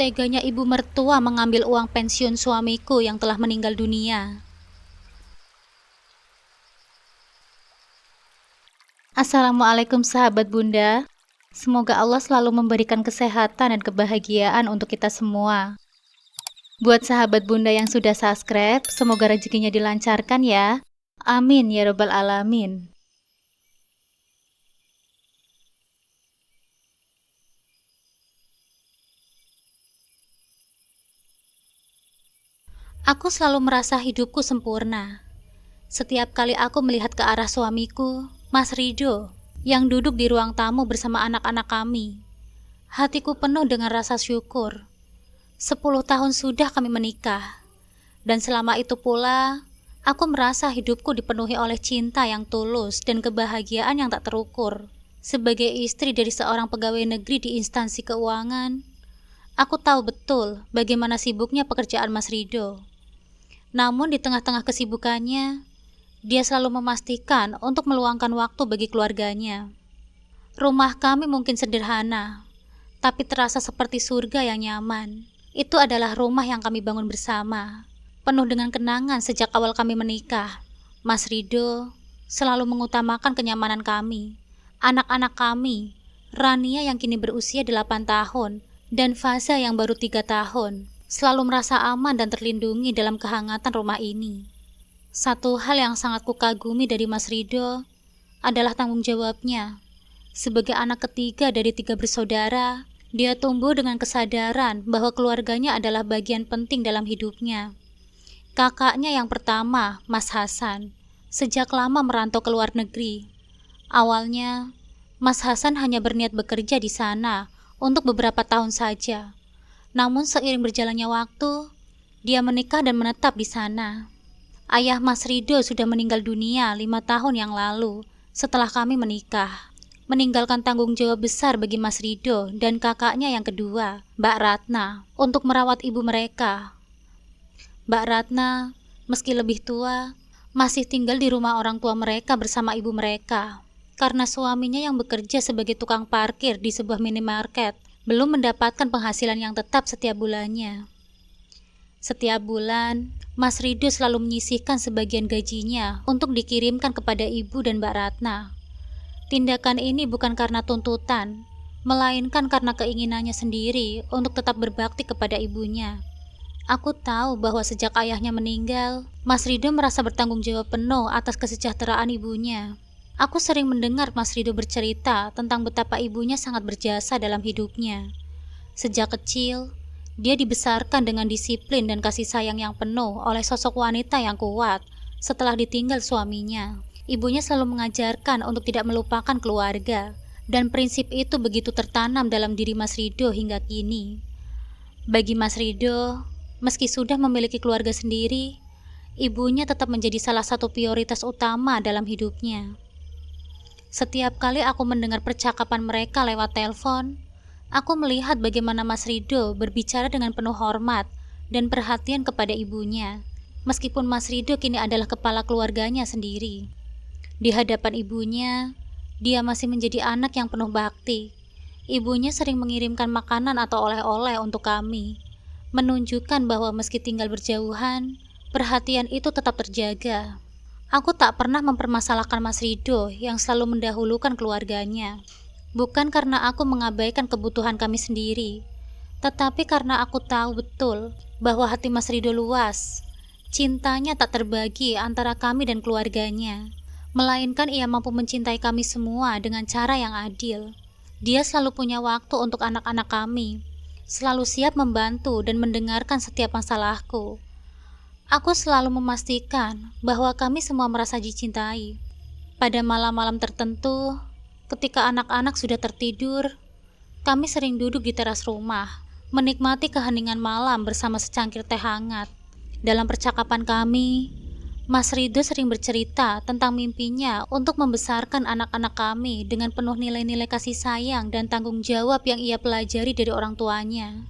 Teganya ibu mertua mengambil uang pensiun suamiku yang telah meninggal dunia. Assalamualaikum sahabat Bunda. Semoga Allah selalu memberikan kesehatan dan kebahagiaan untuk kita semua. Buat sahabat Bunda yang sudah subscribe, semoga rezekinya dilancarkan ya. Amin ya robbal alamin. Aku selalu merasa hidupku sempurna. Setiap kali aku melihat ke arah suamiku, Mas Rido, yang duduk di ruang tamu bersama anak-anak kami, hatiku penuh dengan rasa syukur. 10 tahun sudah kami menikah, dan selama itu pula, aku merasa hidupku dipenuhi oleh cinta yang tulus dan kebahagiaan yang tak terukur. Sebagai istri dari seorang pegawai negeri di instansi keuangan, aku tahu betul bagaimana sibuknya pekerjaan Mas Rido. Namun di tengah-tengah kesibukannya, dia selalu memastikan untuk meluangkan waktu bagi keluarganya. Rumah kami mungkin sederhana, tapi terasa seperti surga yang nyaman. Itu adalah rumah yang kami bangun bersama, penuh dengan kenangan sejak awal kami menikah. Mas Rido selalu mengutamakan kenyamanan kami, anak-anak kami, Rania yang kini berusia 8 tahun, dan Faza yang baru 3 tahun, selalu merasa aman dan terlindungi dalam kehangatan rumah ini. Satu hal yang sangat kukagumi dari Mas Rido adalah tanggung jawabnya. Sebagai anak ketiga dari 3 bersaudara, dia tumbuh dengan kesadaran bahwa keluarganya adalah bagian penting dalam hidupnya. Kakaknya yang pertama, Mas Hasan, sejak lama merantau ke luar negeri. Awalnya, Mas Hasan hanya berniat bekerja di sana untuk beberapa tahun saja. Namun seiring berjalannya waktu, dia menikah dan menetap di sana. Ayah Mas Rido sudah meninggal dunia 5 tahun yang lalu setelah kami menikah, meninggalkan tanggung jawab besar bagi Mas Rido dan kakaknya yang kedua, Mbak Ratna, untuk merawat ibu mereka. Mbak Ratna, meski lebih tua, masih tinggal di rumah orang tua mereka bersama ibu mereka, karena suaminya yang bekerja sebagai tukang parkir di sebuah minimarket belum mendapatkan penghasilan yang tetap setiap bulannya. Setiap bulan, Mas Rido selalu menyisihkan sebagian gajinya untuk dikirimkan kepada ibu dan Mbak Ratna. Tindakan ini bukan karena tuntutan, melainkan karena keinginannya sendiri untuk tetap berbakti kepada ibunya. Aku tahu bahwa sejak ayahnya meninggal, Mas Rido merasa bertanggung jawab penuh atas kesejahteraan ibunya. Aku sering mendengar Mas Rido bercerita tentang betapa ibunya sangat berjasa dalam hidupnya. Sejak kecil, dia dibesarkan dengan disiplin dan kasih sayang yang penuh oleh sosok wanita yang kuat setelah ditinggal suaminya. Ibunya selalu mengajarkan untuk tidak melupakan keluarga, dan prinsip itu begitu tertanam dalam diri Mas Rido hingga kini. Bagi Mas Rido, meski sudah memiliki keluarga sendiri, ibunya tetap menjadi salah satu prioritas utama dalam hidupnya. Setiap kali aku mendengar percakapan mereka lewat telepon, aku melihat bagaimana Mas Rido berbicara dengan penuh hormat dan perhatian kepada ibunya, meskipun Mas Rido kini adalah kepala keluarganya sendiri. Di hadapan ibunya, dia masih menjadi anak yang penuh bakti. Ibunya sering mengirimkan makanan atau oleh-oleh untuk kami, menunjukkan bahwa meski tinggal berjauhan, perhatian itu tetap terjaga. Aku tak pernah mempermasalahkan Mas Rido yang selalu mendahulukan keluarganya. Bukan karena aku mengabaikan kebutuhan kami sendiri, tetapi karena aku tahu betul bahwa hati Mas Rido luas. Cintanya tak terbagi antara kami dan keluarganya, melainkan ia mampu mencintai kami semua dengan cara yang adil. Dia selalu punya waktu untuk anak-anak kami, selalu siap membantu dan mendengarkan setiap masalahku. Aku selalu memastikan bahwa kami semua merasa dicintai. Pada malam-malam tertentu, ketika anak-anak sudah tertidur, kami sering duduk di teras rumah, menikmati keheningan malam bersama secangkir teh hangat. Dalam percakapan kami, Mas Rido sering bercerita tentang mimpinya untuk membesarkan anak-anak kami dengan penuh nilai-nilai kasih sayang dan tanggung jawab yang ia pelajari dari orang tuanya.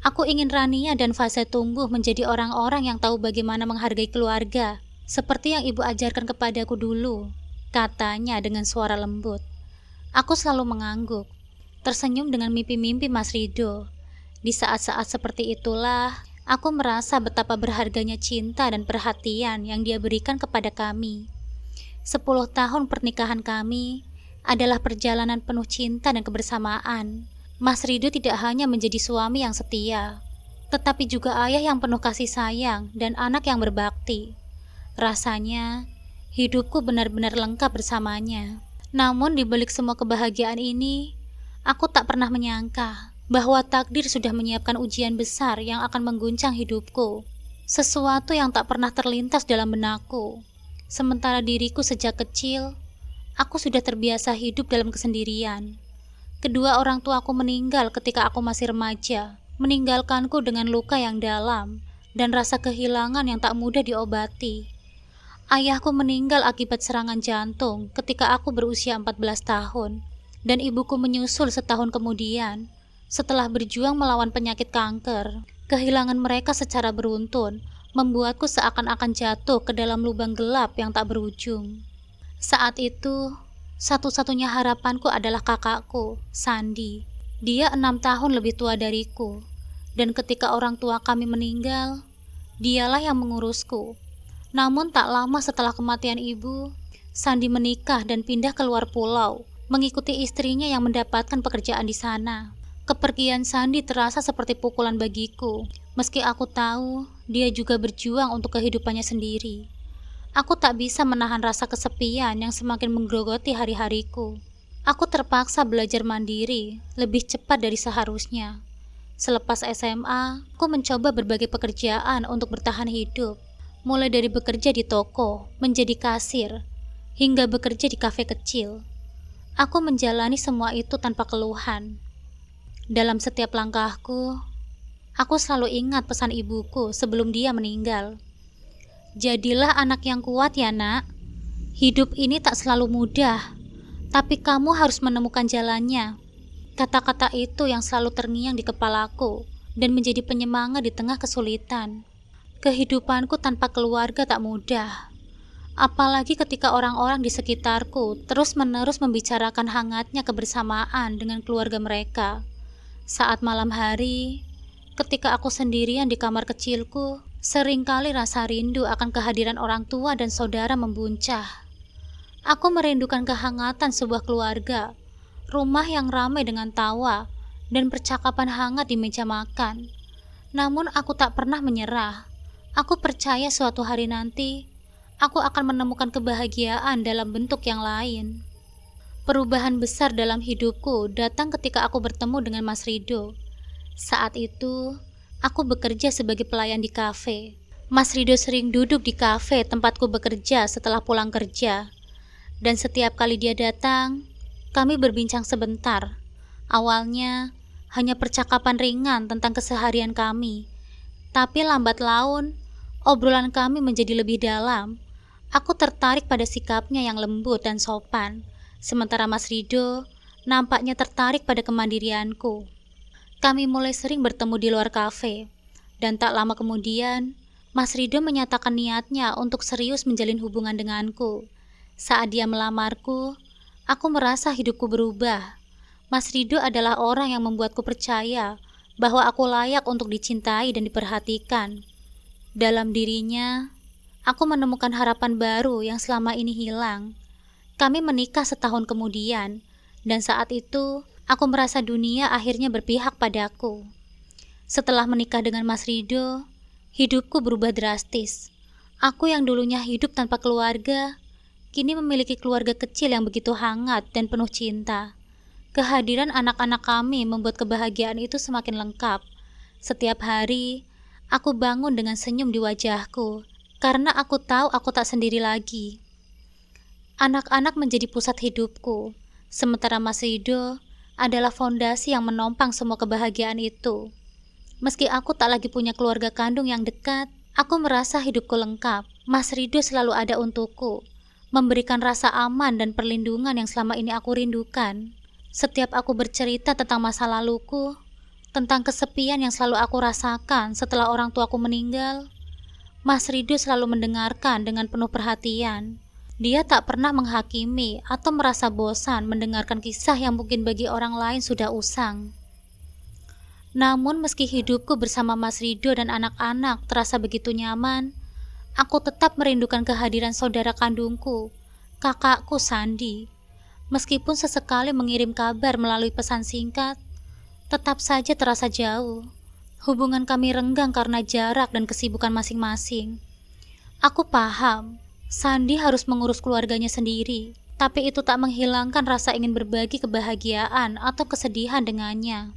Aku ingin Rania dan Faza tumbuh menjadi orang-orang yang tahu bagaimana menghargai keluarga, seperti yang ibu ajarkan kepadaku dulu, katanya dengan suara lembut. Aku selalu mengangguk, tersenyum dengan mimpi-mimpi Mas Rido. Di saat-saat seperti itulah, aku merasa betapa berharganya cinta dan perhatian yang dia berikan kepada kami. 10 tahun pernikahan kami adalah perjalanan penuh cinta dan kebersamaan. Mas Rido tidak hanya menjadi suami yang setia, tetapi juga ayah yang penuh kasih sayang dan anak yang berbakti. Rasanya, hidupku benar-benar lengkap bersamanya. Namun di balik semua kebahagiaan ini, aku tak pernah menyangka bahwa takdir sudah menyiapkan ujian besar yang akan mengguncang hidupku. Sesuatu yang tak pernah terlintas dalam benakku. Sementara diriku sejak kecil, aku sudah terbiasa hidup dalam kesendirian. Kedua orang tuaku meninggal ketika aku masih remaja, meninggalkanku dengan luka yang dalam dan rasa kehilangan yang tak mudah diobati. Ayahku meninggal akibat serangan jantung ketika aku berusia 14 tahun, dan ibuku menyusul setahun kemudian setelah berjuang melawan penyakit kanker. Kehilangan mereka secara beruntun membuatku seakan-akan jatuh ke dalam lubang gelap yang tak berujung. Saat itu, satu-satunya harapanku adalah kakakku, Sandi. Dia 6 tahun lebih tua dariku, dan ketika orang tua kami meninggal, dialah yang mengurusku. Namun tak lama setelah kematian ibu, Sandi menikah dan pindah ke luar pulau, mengikuti istrinya yang mendapatkan pekerjaan di sana. Kepergian Sandi terasa seperti pukulan bagiku, meski aku tahu dia juga berjuang untuk kehidupannya sendiri. Aku tak bisa menahan rasa kesepian yang semakin menggerogoti hari-hariku. Aku terpaksa belajar mandiri lebih cepat dari seharusnya. Selepas SMA, aku mencoba berbagai pekerjaan untuk bertahan hidup. Mulai dari bekerja di toko, menjadi kasir, hingga bekerja di kafe kecil. Aku menjalani semua itu tanpa keluhan. Dalam setiap langkahku, aku selalu ingat pesan ibuku sebelum dia meninggal. Jadilah anak yang kuat ya nak. Hidup ini tak selalu mudah, tapi kamu harus menemukan jalannya. Kata-kata itu yang selalu terngiang di kepalaku dan menjadi penyemangat di tengah kesulitan. Kehidupanku tanpa keluarga tak mudah. Apalagi ketika orang-orang di sekitarku terus-menerus membicarakan hangatnya kebersamaan dengan keluarga mereka. Saat malam hari, ketika aku sendirian di kamar kecilku, seringkali rasa rindu akan kehadiran orang tua dan saudara membuncah. Aku merindukan kehangatan sebuah keluarga, rumah yang ramai dengan tawa, dan percakapan hangat di meja makan. Namun aku tak pernah menyerah. Aku percaya suatu hari nanti, aku akan menemukan kebahagiaan dalam bentuk yang lain. Perubahan besar dalam hidupku datang ketika aku bertemu dengan Mas Rido. Saat itu, aku bekerja sebagai pelayan di kafe. Mas Rido sering duduk di kafe tempatku bekerja setelah pulang kerja. Dan setiap kali dia datang, kami berbincang sebentar. Awalnya, hanya percakapan ringan tentang keseharian kami. Tapi lambat laun, obrolan kami menjadi lebih dalam. Aku tertarik pada sikapnya yang lembut dan sopan. Sementara Mas Rido nampaknya tertarik pada kemandirianku. Kami mulai sering bertemu di luar kafe, dan tak lama kemudian, Mas Rido menyatakan niatnya untuk serius menjalin hubungan denganku. Saat dia melamarku, aku merasa hidupku berubah. Mas Rido adalah orang yang membuatku percaya bahwa aku layak untuk dicintai dan diperhatikan. Dalam dirinya, aku menemukan harapan baru yang selama ini hilang. Kami menikah setahun kemudian, dan saat itu, aku merasa dunia akhirnya berpihak padaku. Setelah menikah dengan Mas Rido, hidupku berubah drastis. Aku yang dulunya hidup tanpa keluarga, kini memiliki keluarga kecil yang begitu hangat dan penuh cinta. Kehadiran anak-anak kami membuat kebahagiaan itu semakin lengkap. Setiap hari, aku bangun dengan senyum di wajahku, karena aku tahu aku tak sendiri lagi. Anak-anak menjadi pusat hidupku, sementara Mas Rido adalah fondasi yang menopang semua kebahagiaan itu. Meski aku tak lagi punya keluarga kandung yang dekat, aku merasa hidupku lengkap. Mas Rido selalu ada untukku, memberikan rasa aman dan perlindungan yang selama ini aku rindukan. Setiap aku bercerita tentang masa laluku, tentang kesepian yang selalu aku rasakan setelah orang tuaku meninggal, Mas Rido selalu mendengarkan dengan penuh perhatian. Dia tak pernah menghakimi atau merasa bosan mendengarkan kisah yang mungkin bagi orang lain sudah usang. Namun meski hidupku bersama Mas Rido dan anak-anak terasa begitu nyaman, aku tetap merindukan kehadiran saudara kandungku, kakakku Sandi. Meskipun sesekali mengirim kabar melalui pesan singkat, tetap saja terasa jauh. Hubungan kami renggang karena jarak dan kesibukan masing-masing. Aku paham, Sandi harus mengurus keluarganya sendiri, tapi itu tak menghilangkan rasa ingin berbagi kebahagiaan atau kesedihan dengannya.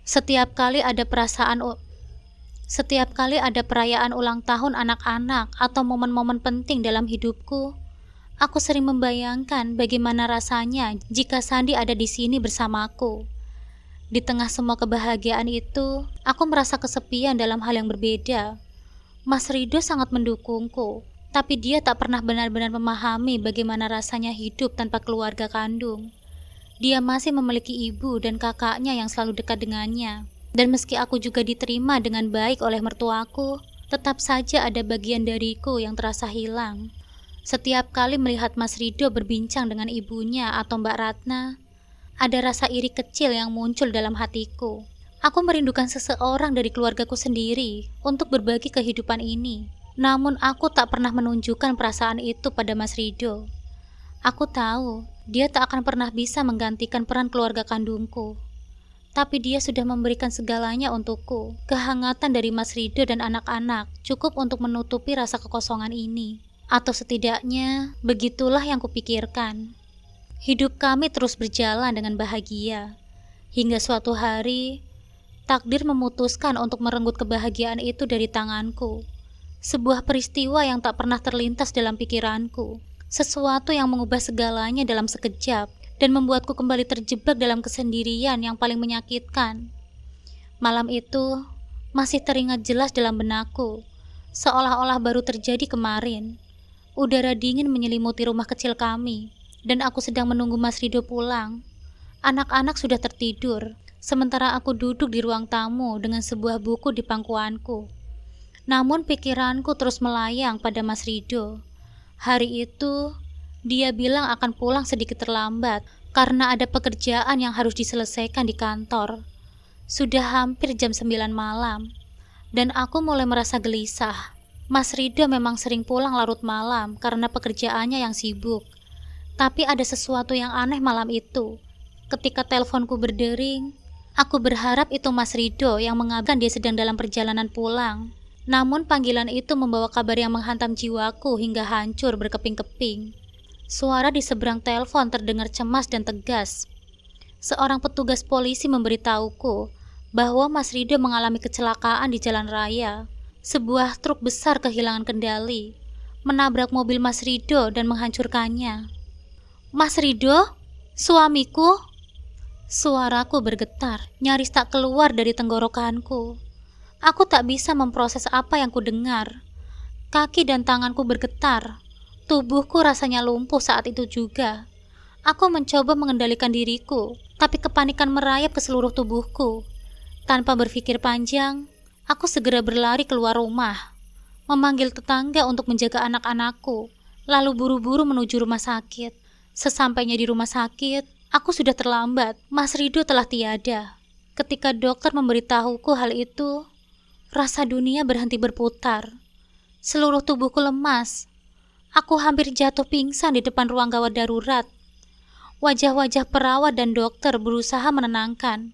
Setiap kali ada perayaan ulang tahun anak-anak atau momen-momen penting dalam hidupku, aku sering membayangkan bagaimana rasanya jika Sandi ada di sini bersamaku. Di tengah semua kebahagiaan itu, aku merasa kesepian dalam hal yang berbeda. Mas Rido sangat mendukungku, tapi dia tak pernah benar-benar memahami bagaimana rasanya hidup tanpa keluarga kandung. Dia masih memiliki ibu dan kakaknya yang selalu dekat dengannya. Dan meski aku juga diterima dengan baik oleh mertuaku, tetap saja ada bagian dariku yang terasa hilang. Setiap kali melihat Mas Rido berbincang dengan ibunya atau Mbak Ratna, ada rasa iri kecil yang muncul dalam hatiku. Aku merindukan seseorang dari keluargaku sendiri untuk berbagi kehidupan ini. Namun aku tak pernah menunjukkan perasaan itu pada Mas Rido. Aku tahu dia tak akan pernah bisa menggantikan peran keluarga kandungku. Tapi dia sudah memberikan segalanya untukku. Kehangatan dari Mas Rido dan anak-anak cukup untuk menutupi rasa kekosongan ini. Atau setidaknya, begitulah yang kupikirkan. Hidup kami terus berjalan dengan bahagia. Hingga suatu hari, takdir memutuskan untuk merenggut kebahagiaan itu dari tanganku. Sebuah peristiwa yang tak pernah terlintas dalam pikiranku. Sesuatu yang mengubah segalanya dalam sekejap dan membuatku kembali terjebak dalam kesendirian yang paling menyakitkan. Malam itu masih teringat jelas dalam benakku, seolah-olah baru terjadi kemarin. Udara dingin menyelimuti rumah kecil kami, dan aku sedang menunggu Mas Rido pulang. Anak-anak sudah tertidur, sementara aku duduk di ruang tamu dengan sebuah buku di pangkuanku. Namun pikiranku terus melayang pada Mas Rido. Hari itu, dia bilang akan pulang sedikit terlambat karena ada pekerjaan yang harus diselesaikan di kantor. Sudah hampir jam 9 malam, dan aku mulai merasa gelisah. Mas Rido memang sering pulang larut malam karena pekerjaannya yang sibuk. Tapi ada sesuatu yang aneh malam itu. Ketika teleponku berdering, aku berharap itu Mas Rido yang mengabarkan dia sedang dalam perjalanan pulang. Namun panggilan itu membawa kabar yang menghantam jiwaku hingga hancur berkeping-keping. Suara di seberang telepon terdengar cemas dan tegas. Seorang petugas polisi memberitahuku bahwa Mas Rido mengalami kecelakaan di jalan raya. Sebuah truk besar kehilangan kendali, menabrak mobil Mas Rido dan menghancurkannya. Mas Rido? Suamiku? Suaraku bergetar, nyaris tak keluar dari tenggorokanku. Aku tak bisa memproses apa yang kudengar. Kaki dan tanganku bergetar. Tubuhku rasanya lumpuh saat itu juga. Aku mencoba mengendalikan diriku, tapi kepanikan merayap ke seluruh tubuhku. Tanpa berpikir panjang, aku segera berlari keluar rumah, memanggil tetangga untuk menjaga anak-anakku, lalu buru-buru menuju rumah sakit. Sesampainya di rumah sakit, aku sudah terlambat. Mas Rido telah tiada. Ketika dokter memberitahuku hal itu, rasa dunia berhenti berputar. Seluruh tubuhku lemas. Aku hampir jatuh pingsan di depan ruang gawat darurat. Wajah-wajah perawat dan dokter berusaha menenangkan.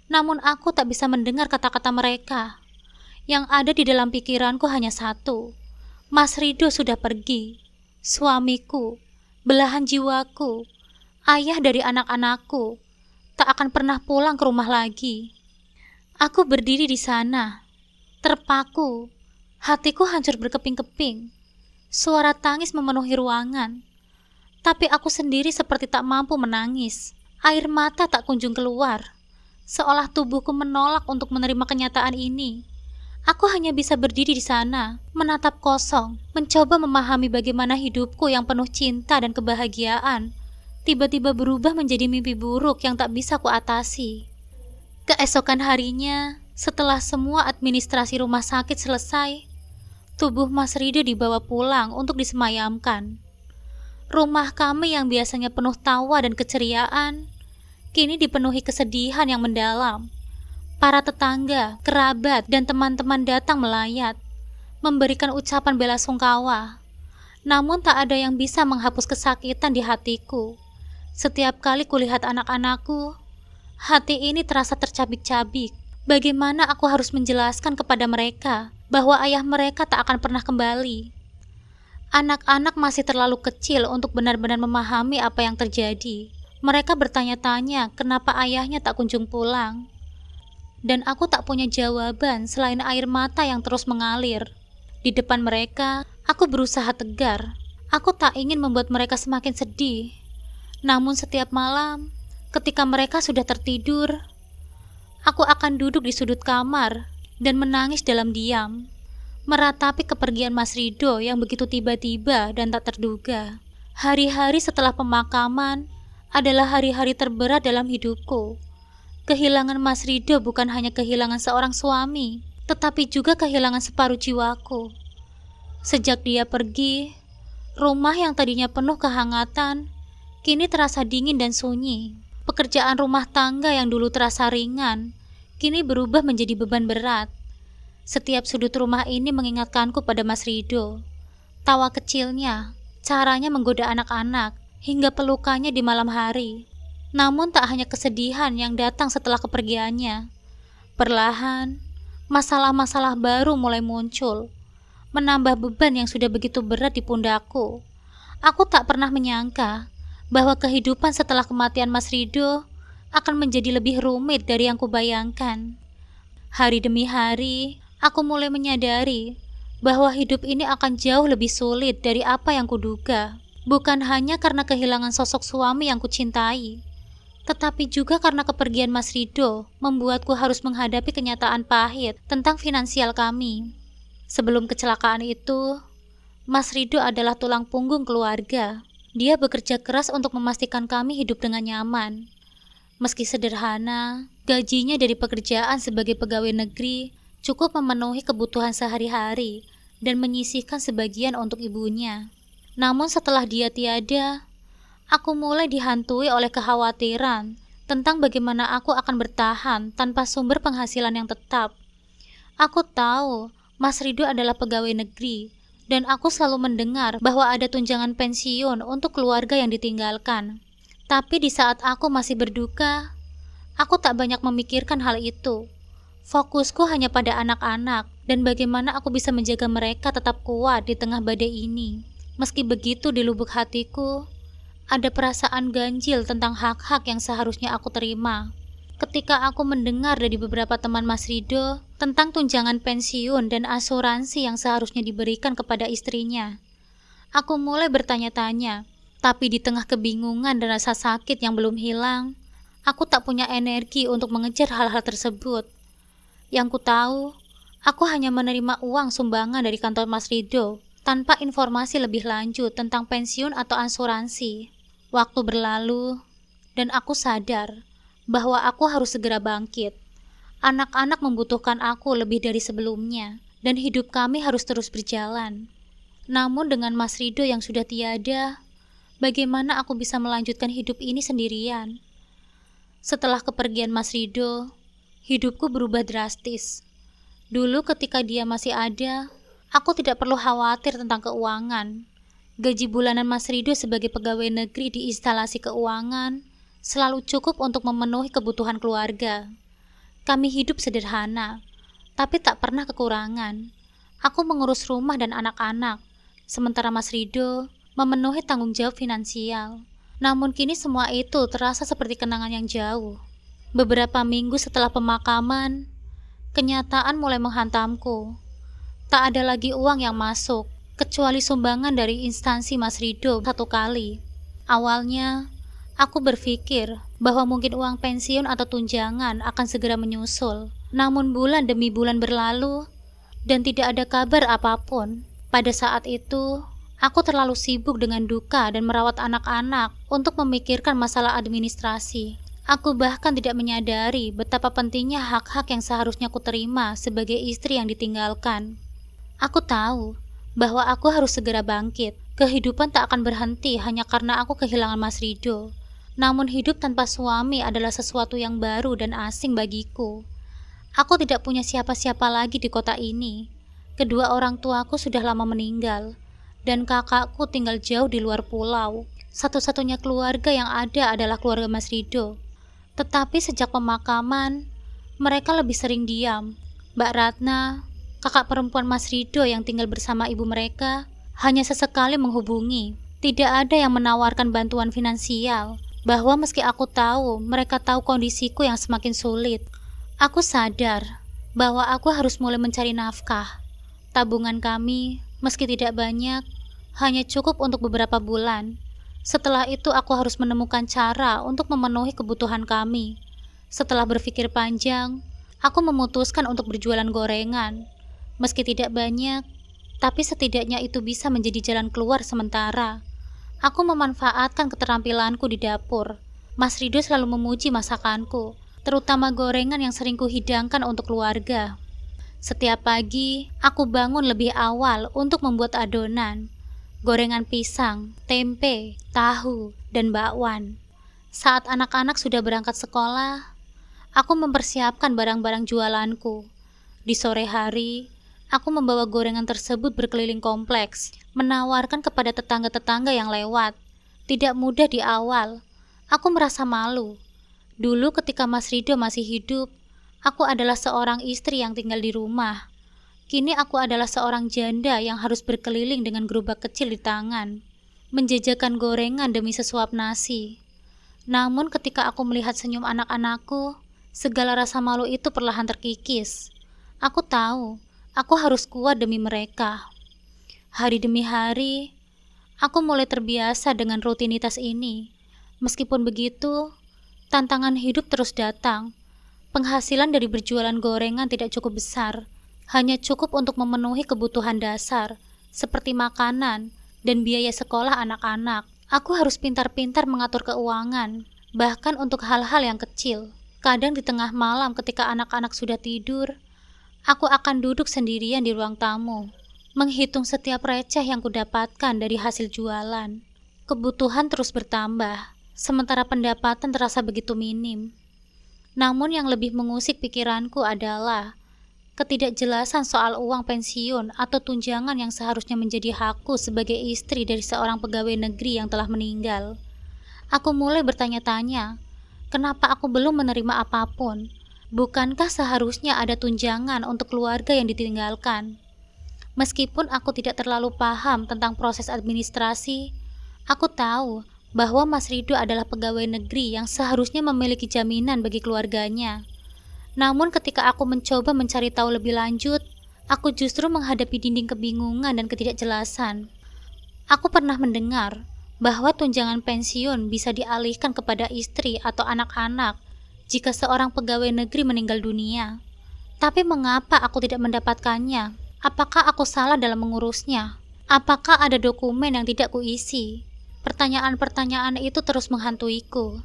Namun aku tak bisa mendengar kata-kata mereka. Yang ada di dalam pikiranku hanya satu. Mas Rido sudah pergi. Suamiku, belahan jiwaku, ayah dari anak-anakku, tak akan pernah pulang ke rumah lagi. Aku berdiri di sana, terpaku, hatiku hancur berkeping-keping. Suara tangis memenuhi ruangan, tapi aku sendiri seperti tak mampu menangis. Air mata tak kunjung keluar, seolah tubuhku menolak untuk menerima kenyataan ini. Aku hanya bisa berdiri di sana, menatap kosong, mencoba memahami bagaimana hidupku yang penuh cinta dan kebahagiaan tiba-tiba berubah menjadi mimpi buruk yang tak bisa kuatasi. Keesokan harinya, setelah semua administrasi rumah sakit selesai, tubuh Mas Rido dibawa pulang untuk disemayamkan. Rumah kami yang biasanya penuh tawa dan keceriaan, kini dipenuhi kesedihan yang mendalam. Para tetangga, kerabat, dan teman-teman datang melayat, memberikan ucapan bela sungkawa. Namun tak ada yang bisa menghapus kesakitan di hatiku. Setiap kali kulihat anak-anakku, hati ini terasa tercabik-cabik. Bagaimana aku harus menjelaskan kepada mereka bahwa ayah mereka tak akan pernah kembali? Anak-anak masih terlalu kecil untuk benar-benar memahami apa yang terjadi. Mereka bertanya-tanya kenapa ayahnya tak kunjung pulang. Dan aku tak punya jawaban selain air mata yang terus mengalir. Di depan mereka, aku berusaha tegar. Aku tak ingin membuat mereka semakin sedih. Namun setiap malam, ketika mereka sudah tertidur, aku akan duduk di sudut kamar dan menangis dalam diam, meratapi kepergian Mas Rido yang begitu tiba-tiba dan tak terduga. Hari-hari setelah pemakaman adalah hari-hari terberat dalam hidupku. Kehilangan Mas Rido bukan hanya kehilangan seorang suami, tetapi juga kehilangan separuh jiwaku. Sejak dia pergi, rumah yang tadinya penuh kehangatan, kini terasa dingin dan sunyi. Pekerjaan rumah tangga yang dulu terasa ringan, kini berubah menjadi beban berat. Setiap sudut rumah ini mengingatkanku pada Mas Rido. Tawa kecilnya, caranya menggoda anak-anak, hingga pelukannya di malam hari. Namun tak hanya kesedihan yang datang setelah kepergiannya. Perlahan, masalah-masalah baru mulai muncul, menambah beban yang sudah begitu berat di pundakku. Aku tak pernah menyangka bahwa kehidupan setelah kematian Mas Rido akan menjadi lebih rumit dari yang kubayangkan. Hari demi hari, aku mulai menyadari bahwa hidup ini akan jauh lebih sulit dari apa yang kuduga. Bukan hanya karena kehilangan sosok suami yang kucintai, tetapi juga karena kepergian Mas Rido membuatku harus menghadapi kenyataan pahit tentang finansial kami. Sebelum kecelakaan itu, Mas Rido adalah tulang punggung keluarga. Dia bekerja keras untuk memastikan kami hidup dengan nyaman. Meski sederhana, gajinya dari pekerjaan sebagai pegawai negeri cukup memenuhi kebutuhan sehari-hari dan menyisihkan sebagian untuk ibunya. Namun setelah dia tiada, aku mulai dihantui oleh kekhawatiran tentang bagaimana aku akan bertahan tanpa sumber penghasilan yang tetap. Aku tahu Mas Rido adalah pegawai negeri, dan aku selalu mendengar bahwa ada tunjangan pensiun untuk keluarga yang ditinggalkan. Tapi di saat aku masih berduka, aku tak banyak memikirkan hal itu. Fokusku hanya pada anak-anak dan bagaimana aku bisa menjaga mereka tetap kuat di tengah badai ini. Meski begitu, di lubuk hatiku ada perasaan ganjil tentang hak-hak yang seharusnya aku terima. Ketika aku mendengar dari beberapa teman Mas Rido tentang tunjangan pensiun dan asuransi yang seharusnya diberikan kepada istrinya, aku mulai bertanya-tanya. Tapi di tengah kebingungan dan rasa sakit yang belum hilang, aku tak punya energi untuk mengejar hal-hal tersebut. Yang ku tahu, aku hanya menerima uang sumbangan dari kantor Mas Rido tanpa informasi lebih lanjut tentang pensiun atau asuransi. Waktu berlalu, dan aku sadar bahwa aku harus segera bangkit. Anak-anak membutuhkan aku lebih dari sebelumnya, dan hidup kami harus terus berjalan. Namun dengan Mas Rido yang sudah tiada, bagaimana aku bisa melanjutkan hidup ini sendirian? Setelah kepergian Mas Rido, hidupku berubah drastis. Dulu ketika dia masih ada, aku tidak perlu khawatir tentang keuangan. Gaji bulanan Mas Rido sebagai pegawai negeri di instalasi keuangan selalu cukup untuk memenuhi kebutuhan keluarga. Kami hidup sederhana, tapi tak pernah kekurangan. Aku mengurus rumah dan anak-anak, sementara Mas Rido memenuhi tanggung jawab finansial. Namun kini semua itu terasa seperti kenangan yang jauh. Beberapa minggu setelah pemakaman, kenyataan mulai menghantamku. Tak ada lagi uang yang masuk, kecuali sumbangan dari instansi Mas Rido 1 kali. Awalnya, aku berpikir bahwa mungkin uang pensiun atau tunjangan akan segera menyusul. Namun bulan demi bulan berlalu, dan tidak ada kabar apapun. Pada saat itu, aku terlalu sibuk dengan duka dan merawat anak-anak untuk memikirkan masalah administrasi. Aku bahkan tidak menyadari betapa pentingnya hak-hak yang seharusnya aku terima sebagai istri yang ditinggalkan. Aku tahu bahwa aku harus segera bangkit. Kehidupan tak akan berhenti hanya karena aku kehilangan Mas Rido. Namun hidup tanpa suami adalah sesuatu yang baru dan asing bagiku. Aku tidak punya siapa-siapa lagi di kota ini. Kedua orang tuaku sudah lama meninggal, dan kakakku tinggal jauh di luar pulau. Satu-satunya keluarga yang ada adalah keluarga Mas Rido. Tetapi sejak pemakaman, mereka lebih sering diam. Mbak Ratna, kakak perempuan Mas Rido yang tinggal bersama ibu mereka, hanya sesekali menghubungi. Tidak ada yang menawarkan bantuan finansial, bahwa meski aku tahu, mereka tahu kondisiku yang semakin sulit. Aku sadar bahwa aku harus mulai mencari nafkah. Tabungan kami, meski tidak banyak, hanya cukup untuk beberapa bulan. Setelah itu aku harus menemukan cara untuk memenuhi kebutuhan kami. Setelah berpikir panjang, aku memutuskan untuk berjualan gorengan. Meski tidak banyak, tapi setidaknya itu bisa menjadi jalan keluar sementara. Aku memanfaatkan keterampilanku di dapur. Mas Rido selalu memuji masakanku, terutama gorengan yang sering kuhidangkan untuk keluarga. Setiap pagi, aku bangun lebih awal untuk membuat adonan. Gorengan pisang, tempe, tahu, dan bakwan. Saat anak-anak sudah berangkat sekolah, aku mempersiapkan barang-barang jualanku. Di sore hari, aku membawa gorengan tersebut berkeliling kompleks, menawarkan kepada tetangga-tetangga yang lewat. Tidak mudah di awal, aku merasa malu. Dulu ketika Mas Rido masih hidup, aku adalah seorang istri yang tinggal di rumah. Kini aku adalah seorang janda yang harus berkeliling dengan gerobak kecil di tangan, menjajakan gorengan demi sesuap nasi. Namun ketika aku melihat senyum anak-anakku, segala rasa malu itu perlahan terkikis. Aku tahu, aku harus kuat demi mereka. Hari demi hari, aku mulai terbiasa dengan rutinitas ini. Meskipun begitu, tantangan hidup terus datang. Penghasilan dari berjualan gorengan tidak cukup besar, hanya cukup untuk memenuhi kebutuhan dasar, seperti makanan dan biaya sekolah anak-anak. Aku harus pintar-pintar mengatur keuangan, bahkan untuk hal-hal yang kecil. Kadang di tengah malam ketika anak-anak sudah tidur, aku akan duduk sendirian di ruang tamu, menghitung setiap receh yang kudapatkan dari hasil jualan. Kebutuhan terus bertambah, sementara pendapatan terasa begitu minim. Namun yang lebih mengusik pikiranku adalah ketidakjelasan soal uang pensiun atau tunjangan yang seharusnya menjadi hakku sebagai istri dari seorang pegawai negeri yang telah meninggal. Aku mulai bertanya-tanya, kenapa aku belum menerima apapun? Bukankah seharusnya ada tunjangan untuk keluarga yang ditinggalkan? Meskipun aku tidak terlalu paham tentang proses administrasi, aku tahu bahwa Mas Rido adalah pegawai negeri yang seharusnya memiliki jaminan bagi keluarganya. Namun ketika aku mencoba mencari tahu lebih lanjut, aku justru menghadapi dinding kebingungan dan ketidakjelasan. Aku pernah mendengar bahwa tunjangan pensiun bisa dialihkan kepada istri atau anak-anak jika seorang pegawai negeri meninggal dunia. Tapi mengapa aku tidak mendapatkannya? Apakah aku salah dalam mengurusnya? Apakah ada dokumen yang tidak kuisi? Pertanyaan-pertanyaan itu terus menghantuiku.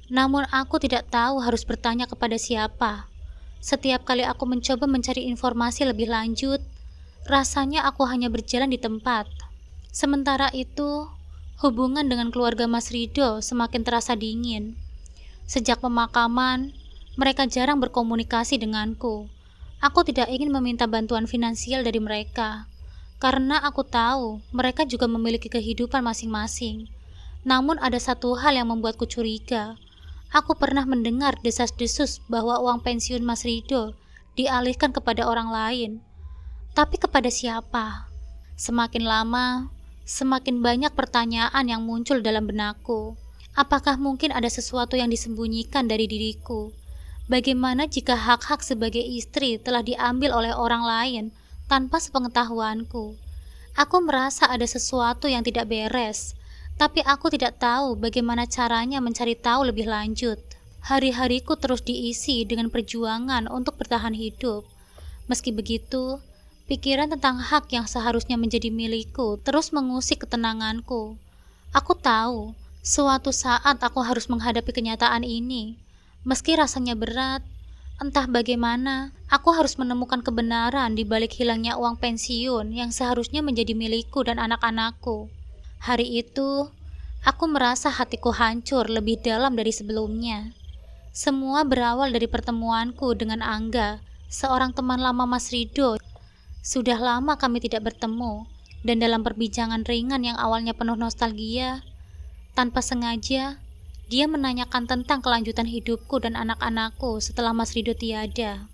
Namun aku tidak tahu harus bertanya kepada siapa. Setiap kali aku mencoba mencari informasi lebih lanjut, rasanya aku hanya berjalan di tempat. Sementara itu, hubungan dengan keluarga Mas Rido semakin terasa dingin. Sejak pemakaman, mereka jarang berkomunikasi denganku. Aku tidak ingin meminta bantuan finansial dari mereka, karena aku tahu mereka juga memiliki kehidupan masing-masing. Namun ada satu hal yang membuatku curiga. Aku pernah mendengar desas-desus bahwa uang pensiun Mas Rido dialihkan kepada orang lain. Tapi kepada siapa? Semakin lama, semakin banyak pertanyaan yang muncul dalam benakku. Apakah mungkin ada sesuatu yang disembunyikan dari diriku? Bagaimana jika hak-hak sebagai istri telah diambil oleh orang lain tanpa sepengetahuanku? Aku merasa ada sesuatu yang tidak beres. Tapi aku tidak tahu bagaimana caranya mencari tahu lebih lanjut. Hari-hariku terus diisi dengan perjuangan untuk bertahan hidup. Meski begitu, pikiran tentang hak yang seharusnya menjadi milikku terus mengusik ketenanganku. Aku tahu, suatu saat aku harus menghadapi kenyataan ini. Meski rasanya berat, entah bagaimana, aku harus menemukan kebenaran di balik hilangnya uang pensiun yang seharusnya menjadi milikku dan anak-anakku. Hari itu, Aku merasa hatiku hancur lebih dalam dari sebelumnya. Semua berawal dari pertemuanku dengan Angga, seorang teman lama Mas Rido. Sudah lama kami tidak bertemu, dan dalam perbincangan ringan yang awalnya penuh nostalgia, tanpa sengaja, dia menanyakan tentang kelanjutan hidupku dan anak-anakku setelah Mas Rido tiada.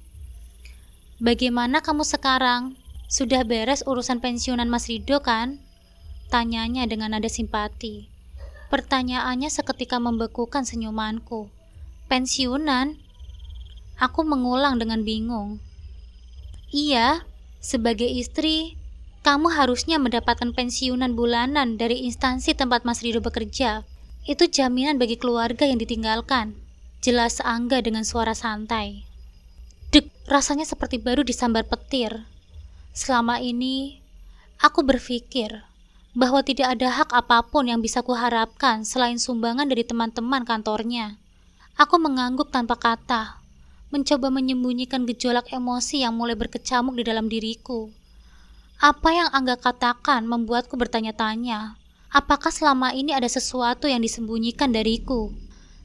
"Bagaimana kamu sekarang? Sudah beres urusan pensiunan Mas Rido kan?" Tanyanya dengan nada simpati. Pertanyaannya seketika membekukan senyumanku. "Pensiunan?" Aku mengulang dengan bingung. "Iya, sebagai istri, kamu harusnya mendapatkan pensiunan bulanan dari instansi tempat Mas Rido bekerja. Itu jaminan bagi keluarga yang ditinggalkan," jelas Angga dengan suara santai. Dek, rasanya seperti baru disambar petir. Selama ini, aku berpikir bahwa tidak ada hak apapun yang bisa kuharapkan selain sumbangan dari teman-teman kantornya. Aku mengangguk tanpa kata, mencoba menyembunyikan gejolak emosi yang mulai berkecamuk di dalam diriku. Apa yang Angga katakan membuatku bertanya-tanya, apakah selama ini ada sesuatu yang disembunyikan dariku?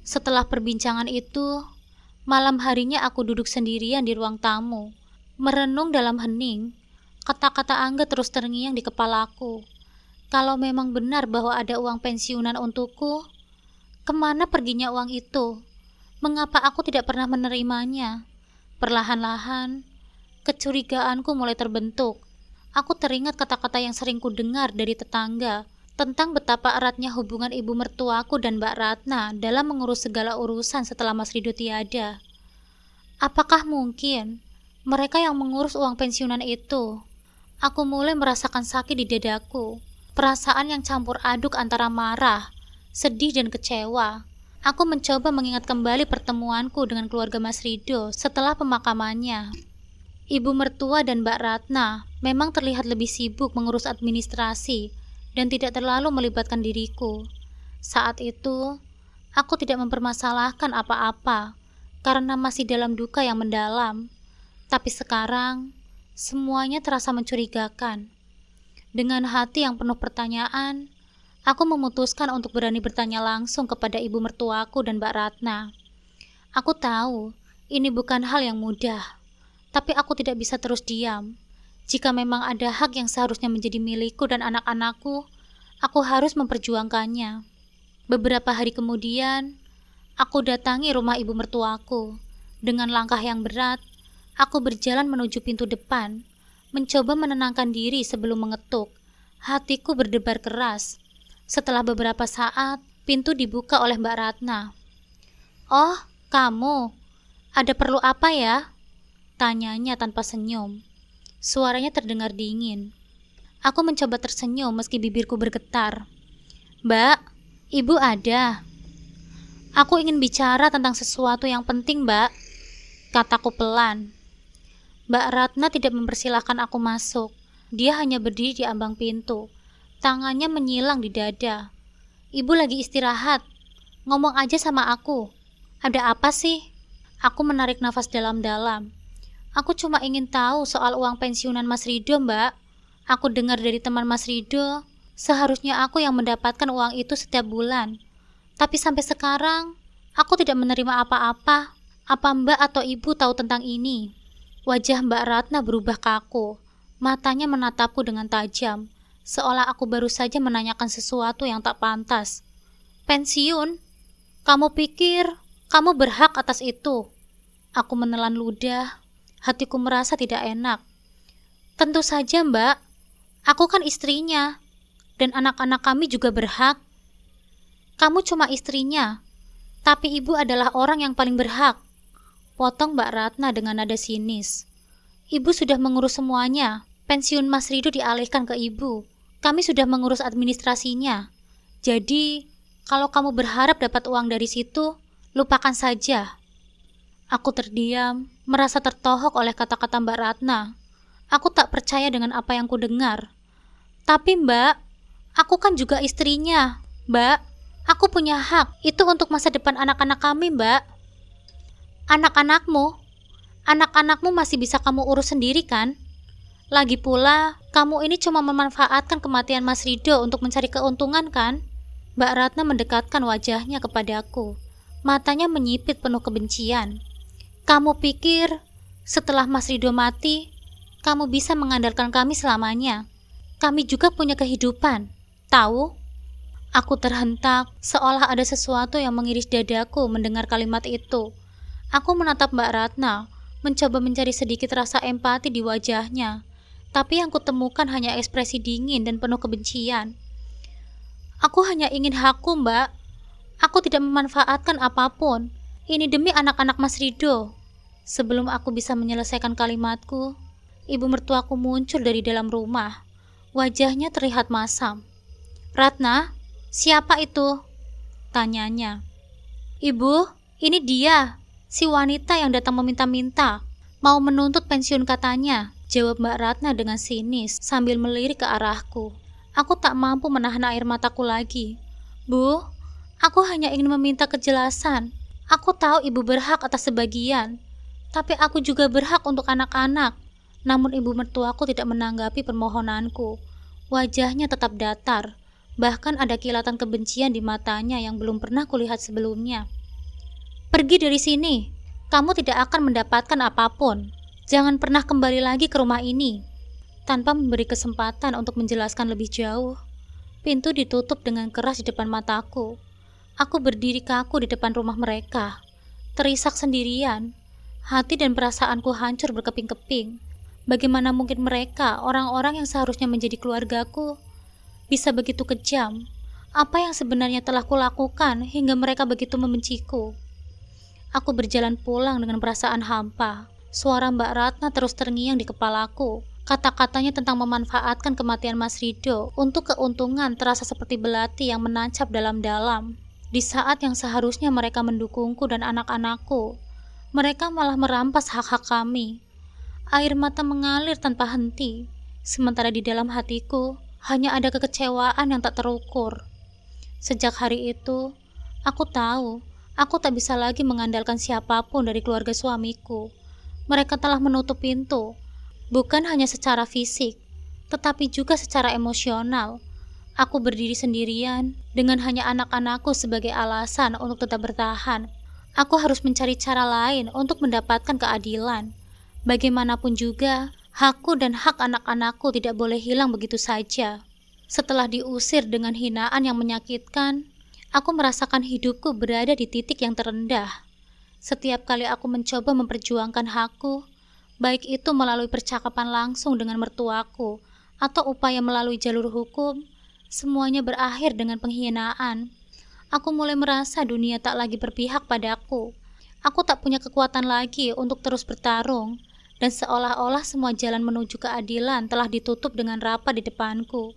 Setelah perbincangan itu, malam harinya aku duduk sendirian di ruang tamu, merenung dalam hening. Kata-kata Angga terus terngiang di kepalaku. Kalau memang benar bahwa ada uang pensiunan untukku, kemana perginya uang itu? Mengapa aku tidak pernah menerimanya? Perlahan-lahan, kecurigaanku mulai terbentuk. Aku teringat kata-kata yang sering kudengar dari tetangga tentang betapa eratnya hubungan ibu mertuaku dan Mbak Ratna dalam mengurus segala urusan setelah Mas Rido tiada. Apakah mungkin mereka yang mengurus uang pensiunan itu? Aku mulai merasakan sakit di dadaku. Perasaan yang campur aduk antara marah, sedih dan kecewa. Aku mencoba mengingat kembali pertemuanku dengan keluarga Mas Rido setelah pemakamannya. Ibu mertua dan Mbak Ratna memang terlihat lebih sibuk mengurus administrasi dan tidak terlalu melibatkan diriku. Saat itu, aku tidak mempermasalahkan apa-apa karena masih dalam duka yang mendalam. Tapi sekarang, semuanya terasa mencurigakan. Dengan hati yang penuh pertanyaan, aku memutuskan untuk berani bertanya langsung kepada ibu mertuaku dan Mbak Ratna. Aku tahu ini bukan hal yang mudah, tapi aku tidak bisa terus diam. Jika memang ada hak yang seharusnya menjadi milikku dan anak-anakku, aku harus memperjuangkannya. Beberapa hari kemudian, aku datangi rumah ibu mertuaku. Dengan langkah yang berat, aku berjalan menuju pintu depan, mencoba menenangkan diri sebelum mengetuk. Hatiku berdebar keras. Setelah beberapa saat, pintu dibuka oleh Mbak Ratna. "Oh, kamu. Ada perlu apa ya?" tanyanya tanpa senyum. Suaranya terdengar dingin. Aku mencoba tersenyum meski bibirku bergetar. "Mbak, ibu ada. Aku ingin bicara tentang sesuatu yang penting, Mbak," kataku pelan. Mbak Ratna tidak mempersilahkan aku masuk. Dia hanya berdiri di ambang pintu. Tangannya menyilang di dada. "Ibu lagi istirahat. Ngomong aja sama aku. Ada apa sih?" Aku menarik nafas dalam-dalam. "Aku cuma ingin tahu soal uang pensiunan Mas Rido, Mbak. Aku dengar dari teman Mas Rido, seharusnya aku yang mendapatkan uang itu setiap bulan. Tapi sampai sekarang, aku tidak menerima apa-apa. Apa Mbak atau Ibu tahu tentang ini?" Wajah Mbak Ratna berubah kaku. Matanya menatapku dengan tajam, seolah aku baru saja menanyakan sesuatu yang tak pantas. "Pensiun? Kamu pikir kamu berhak atas itu?" Aku menelan ludah. Hatiku merasa tidak enak. "Tentu saja, Mbak. Aku kan istrinya, dan anak-anak kami juga berhak." "Kamu cuma istrinya, tapi ibu adalah orang yang paling berhak," potong Mbak Ratna dengan nada sinis. "Ibu sudah mengurus semuanya. Pensiun Mas Rido dialihkan ke ibu. Kami sudah mengurus administrasinya. Jadi, kalau kamu berharap dapat uang dari situ, lupakan saja." Aku terdiam, merasa tertohok oleh kata-kata Mbak Ratna. Aku tak percaya dengan apa yang kudengar. "Tapi Mbak, aku kan juga istrinya. Mbak, aku punya hak. Itu untuk masa depan anak-anak kami, Mbak." "Anak-anakmu? Anak-anakmu masih bisa kamu urus sendiri kan? Lagi pula, kamu ini cuma memanfaatkan kematian Mas Rido untuk mencari keuntungan kan?" Mbak Ratna mendekatkan wajahnya kepadaku. Matanya menyipit penuh kebencian. Kamu pikir setelah Mas Rido mati, kamu bisa mengandalkan kami selamanya? Kami juga punya kehidupan, tahu? Aku terhentak, seolah ada sesuatu yang mengiris dadaku mendengar kalimat itu. Aku menatap Mbak Ratna, mencoba mencari sedikit rasa empati di wajahnya, tapi yang kutemukan hanya ekspresi dingin dan penuh kebencian. Aku hanya ingin hakku, Mbak. Aku tidak memanfaatkan apapun. Ini demi anak-anak Mas Rido. Sebelum aku bisa menyelesaikan kalimatku, ibu mertuaku muncul dari dalam rumah. Wajahnya terlihat masam. Ratna, siapa itu? Tanyanya. Ibu, ini dia, si wanita yang datang meminta-minta. Mau menuntut pensiun katanya, jawab Mbak Ratna dengan sinis sambil melirik ke arahku. Aku tak mampu menahan air mataku lagi. Bu, aku hanya ingin meminta kejelasan. Aku tahu ibu berhak atas sebagian, tapi aku juga berhak untuk anak-anak. Namun ibu mertuaku tidak menanggapi permohonanku. Wajahnya tetap datar, bahkan ada kilatan kebencian di matanya yang belum pernah kulihat sebelumnya. Pergi dari sini, kamu tidak akan mendapatkan apapun. Jangan pernah kembali lagi ke rumah ini. Tanpa memberi kesempatan untuk menjelaskan lebih jauh, pintu ditutup dengan keras di depan mataku. Aku berdiri kaku di depan rumah mereka, terisak sendirian. Hati dan perasaanku hancur berkeping-keping. Bagaimana mungkin mereka, orang-orang yang seharusnya menjadi keluargaku, bisa begitu kejam? Apa yang sebenarnya telah kulakukan hingga mereka begitu membenciku? Aku berjalan pulang dengan perasaan hampa. Suara Mbak Ratna terus terngiang di kepalaku. Kata-katanya tentang memanfaatkan kematian Mas Rido untuk keuntungan terasa seperti belati yang menancap dalam-dalam. Di saat yang seharusnya mereka mendukungku dan anak-anakku, mereka malah merampas hak-hak kami. Air mata mengalir tanpa henti, sementara di dalam hatiku hanya ada kekecewaan yang tak terukur. Sejak hari itu, aku tahu aku tak bisa lagi mengandalkan siapapun dari keluarga suamiku. Mereka telah menutup pintu, bukan hanya secara fisik, tetapi juga secara emosional. Aku berdiri sendirian dengan hanya anak-anakku sebagai alasan untuk tetap bertahan. Aku harus mencari cara lain untuk mendapatkan keadilan. Bagaimanapun juga, hakku dan hak anak-anakku tidak boleh hilang begitu saja. Setelah diusir dengan hinaan yang menyakitkan, aku merasakan hidupku berada di titik yang terendah. Setiap kali aku mencoba memperjuangkan hakku, baik itu melalui percakapan langsung dengan mertuaku atau upaya melalui jalur hukum, semuanya berakhir dengan penghinaan. Aku mulai merasa dunia tak lagi berpihak padaku. Aku tak punya kekuatan lagi untuk terus bertarung, dan seolah-olah semua jalan menuju keadilan telah ditutup dengan rapat di depanku.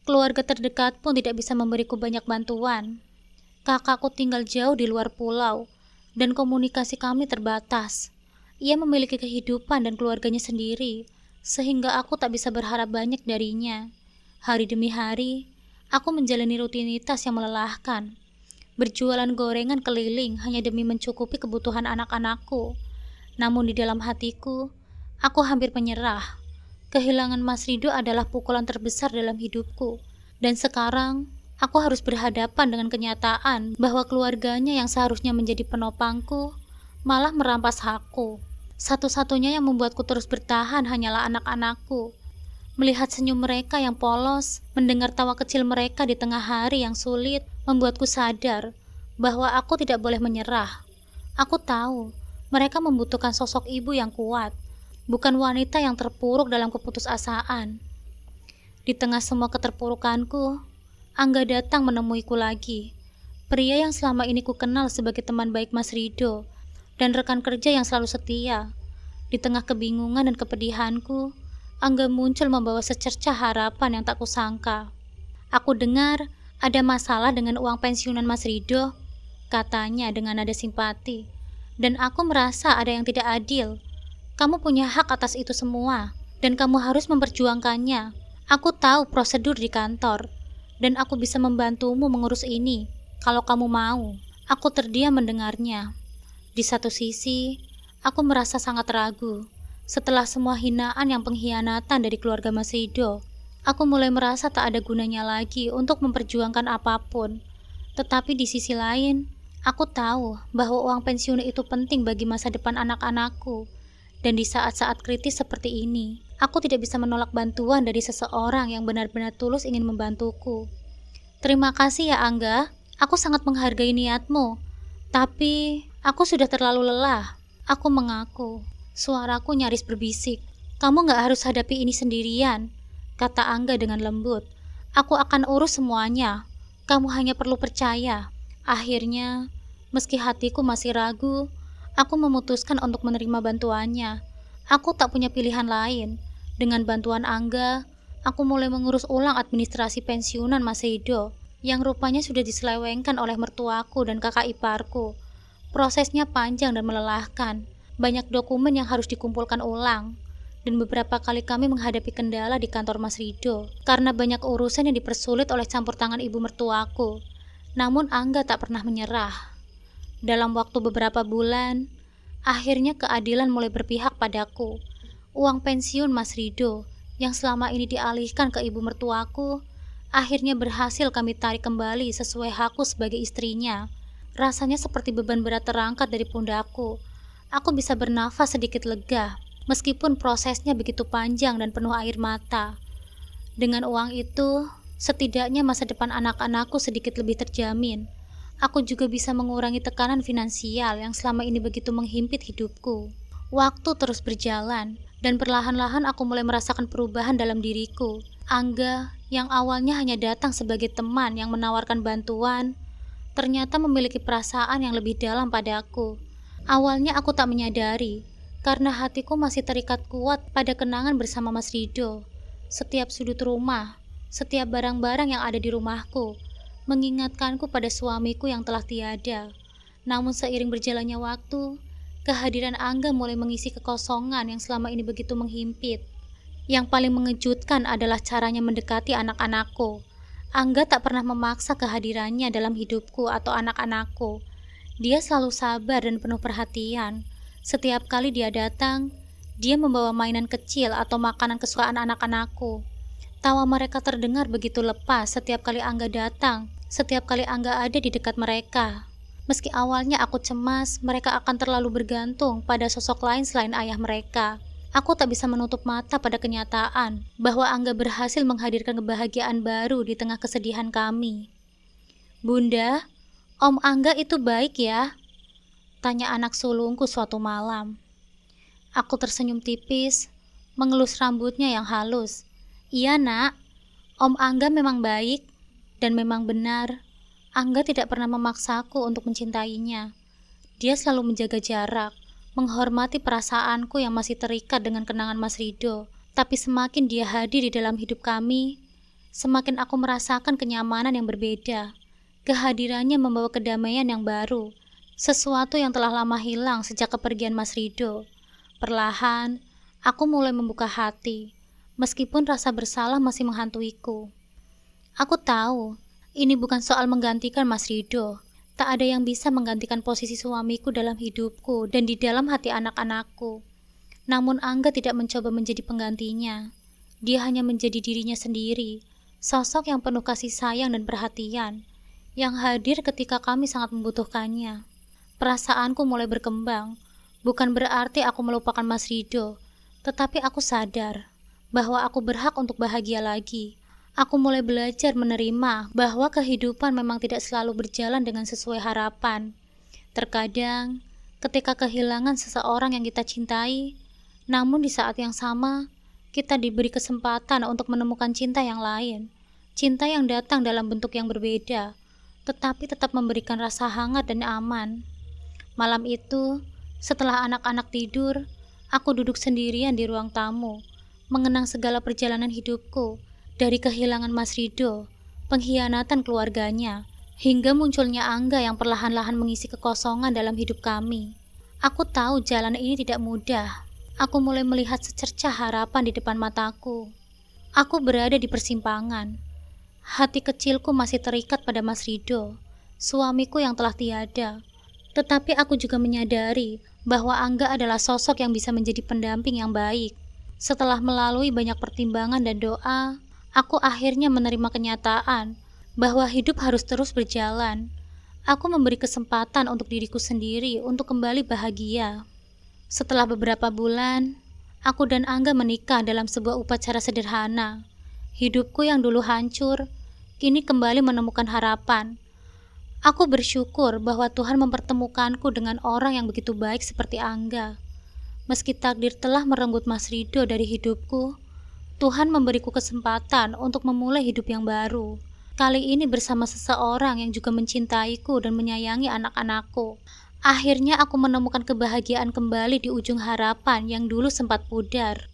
Keluarga terdekat pun tidak bisa memberiku banyak bantuan. Kakakku tinggal jauh di luar pulau, dan komunikasi kami terbatas. Ia memiliki kehidupan dan keluarganya sendiri, sehingga aku tak bisa berharap banyak darinya. Hari demi hari, aku menjalani rutinitas yang melelahkan. Berjualan gorengan keliling hanya demi mencukupi kebutuhan anak-anakku. Namun di dalam hatiku, aku hampir menyerah. Kehilangan Mas Rido adalah pukulan terbesar dalam hidupku. Dan sekarang, aku harus berhadapan dengan kenyataan bahwa keluarganya yang seharusnya menjadi penopangku, malah merampas hakku. Satu-satunya yang membuatku terus bertahan hanyalah anak-anakku. Melihat senyum mereka yang polos, mendengar tawa kecil mereka di tengah hari yang sulit, membuatku sadar bahwa aku tidak boleh menyerah. Aku tahu, mereka membutuhkan sosok ibu yang kuat, bukan wanita yang terpuruk dalam keputusasaan. Di tengah semua keterpurukanku, Angga datang menemuiku lagi. Pria yang selama ini ku kenal sebagai teman baik Mas Rido dan rekan kerja yang selalu setia. Di tengah kebingungan dan kepedihanku, Angga muncul membawa secercah harapan yang tak kusangka. Aku dengar ada masalah dengan uang pensiunan Mas Rido, katanya dengan nada simpati. Dan aku merasa ada yang tidak adil. Kamu punya hak atas itu semua, dan kamu harus memperjuangkannya. Aku tahu prosedur di kantor, dan aku bisa membantumu mengurus ini, kalau kamu mau. Aku terdiam mendengarnya. Di satu sisi, aku merasa sangat ragu. Setelah semua hinaan yang pengkhianatan dari keluarga Mas Rido, aku mulai merasa tak ada gunanya lagi untuk memperjuangkan apapun. Tetapi di sisi lain, aku tahu bahwa uang pensiun itu penting bagi masa depan anak-anakku. Dan di saat-saat kritis seperti ini, aku tidak bisa menolak bantuan dari seseorang yang benar-benar tulus ingin membantuku. Terima kasih ya Angga, aku sangat menghargai niatmu. Tapi, aku sudah terlalu lelah. Aku mengaku, suaraku nyaris berbisik. Kamu gak harus hadapi ini sendirian, kata Angga dengan lembut. Aku akan urus semuanya. Kamu hanya perlu percaya. Akhirnya, meski hatiku masih ragu, aku memutuskan untuk menerima bantuannya. Aku tak punya pilihan lain. Dengan bantuan Angga, aku mulai mengurus ulang administrasi pensiunan Mas Rido, yang rupanya sudah diselewengkan oleh mertuaku dan kakak iparku. Prosesnya panjang dan melelahkan. Banyak dokumen yang harus dikumpulkan ulang. Dan beberapa kali kami menghadapi kendala di kantor Mas Rido, karena banyak urusan yang dipersulit oleh campur tangan ibu mertuaku. Namun Angga tak pernah menyerah. Dalam waktu beberapa bulan, akhirnya keadilan mulai berpihak padaku. Uang pensiun Mas Rido yang selama ini dialihkan ke ibu mertuaku, akhirnya berhasil kami tarik kembali sesuai hakku sebagai istrinya. Rasanya seperti beban berat terangkat dari pundakku. Aku bisa bernafas sedikit lega, meskipun prosesnya begitu panjang dan penuh air mata. Dengan uang itu, setidaknya masa depan anak-anakku sedikit lebih terjamin. Aku juga bisa mengurangi tekanan finansial yang selama ini begitu menghimpit hidupku. Waktu terus berjalan, dan perlahan-lahan aku mulai merasakan perubahan dalam diriku. Angga, yang awalnya hanya datang sebagai teman yang menawarkan bantuan, ternyata memiliki perasaan yang lebih dalam padaku. Awalnya aku tak menyadari, karena hatiku masih terikat kuat pada kenangan bersama Mas Rido. Setiap sudut rumah, setiap barang-barang yang ada di rumahku, mengingatkanku pada suamiku yang telah tiada. Namun seiring berjalannya waktu, kehadiran Angga mulai mengisi kekosongan yang selama ini begitu menghimpit. Yang paling mengejutkan adalah caranya mendekati anak-anakku. Angga tak pernah memaksa kehadirannya dalam hidupku atau anak-anakku. Dia selalu sabar dan penuh perhatian. Setiap kali dia datang, dia membawa mainan kecil atau makanan kesukaan anak-anakku. Tawa mereka terdengar begitu lepas setiap kali Angga datang. Setiap kali Angga ada di dekat mereka. Meski awalnya aku cemas, mereka akan terlalu bergantung pada sosok lain selain ayah mereka. Aku tak bisa menutup mata pada kenyataan bahwa Angga berhasil menghadirkan kebahagiaan baru di tengah kesedihan kami. Bunda, Om Angga itu baik ya? Tanya anak sulungku suatu malam. Aku tersenyum tipis, mengelus rambutnya yang halus. Iya nak, Om Angga memang baik. Dan memang benar, Angga tidak pernah memaksaku untuk mencintainya. Dia selalu menjaga jarak, menghormati perasaanku yang masih terikat dengan kenangan Mas Rido. Tapi semakin dia hadir di dalam hidup kami, semakin aku merasakan kenyamanan yang berbeda. Kehadirannya membawa kedamaian yang baru, sesuatu yang telah lama hilang sejak kepergian Mas Rido. Perlahan, aku mulai membuka hati, meskipun rasa bersalah masih menghantuiku. Aku tahu, ini bukan soal menggantikan Mas Rido. Tak ada yang bisa menggantikan posisi suamiku dalam hidupku dan di dalam hati anak-anakku. Namun Angga tidak mencoba menjadi penggantinya. Dia hanya menjadi dirinya sendiri, sosok yang penuh kasih sayang dan perhatian, yang hadir ketika kami sangat membutuhkannya. Perasaanku mulai berkembang. Bukan berarti aku melupakan Mas Rido, tetapi aku sadar bahwa aku berhak untuk bahagia lagi. Aku mulai belajar menerima bahwa kehidupan memang tidak selalu berjalan dengan sesuai harapan. Terkadang, ketika kehilangan seseorang yang kita cintai, namun di saat yang sama, kita diberi kesempatan untuk menemukan cinta yang lain. Cinta yang datang dalam bentuk yang berbeda, tetapi tetap memberikan rasa hangat dan aman. Malam itu, setelah anak-anak tidur, aku duduk sendirian di ruang tamu, mengenang segala perjalanan hidupku, dari kehilangan Mas Rido, pengkhianatan keluarganya, hingga munculnya Angga yang perlahan-lahan mengisi kekosongan dalam hidup kami. Aku tahu jalan ini tidak mudah. Aku mulai melihat secercah harapan di depan mataku. Aku berada di persimpangan. Hati kecilku masih terikat pada Mas Rido, suamiku yang telah tiada. Tetapi aku juga menyadari bahwa Angga adalah sosok yang bisa menjadi pendamping yang baik. Setelah melalui banyak pertimbangan dan doa, aku akhirnya menerima kenyataan bahwa hidup harus terus berjalan. Aku memberi kesempatan untuk diriku sendiri untuk kembali bahagia. Setelah beberapa bulan, aku dan Angga menikah dalam sebuah upacara sederhana. Hidupku yang dulu hancur, kini kembali menemukan harapan. Aku bersyukur bahwa Tuhan mempertemukanku dengan orang yang begitu baik seperti Angga. Meski takdir telah merenggut Mas Rido dari hidupku, Tuhan memberiku kesempatan untuk memulai hidup yang baru. Kali ini bersama seseorang yang juga mencintaiku dan menyayangi anak-anakku. Akhirnya aku menemukan kebahagiaan kembali di ujung harapan yang dulu sempat pudar.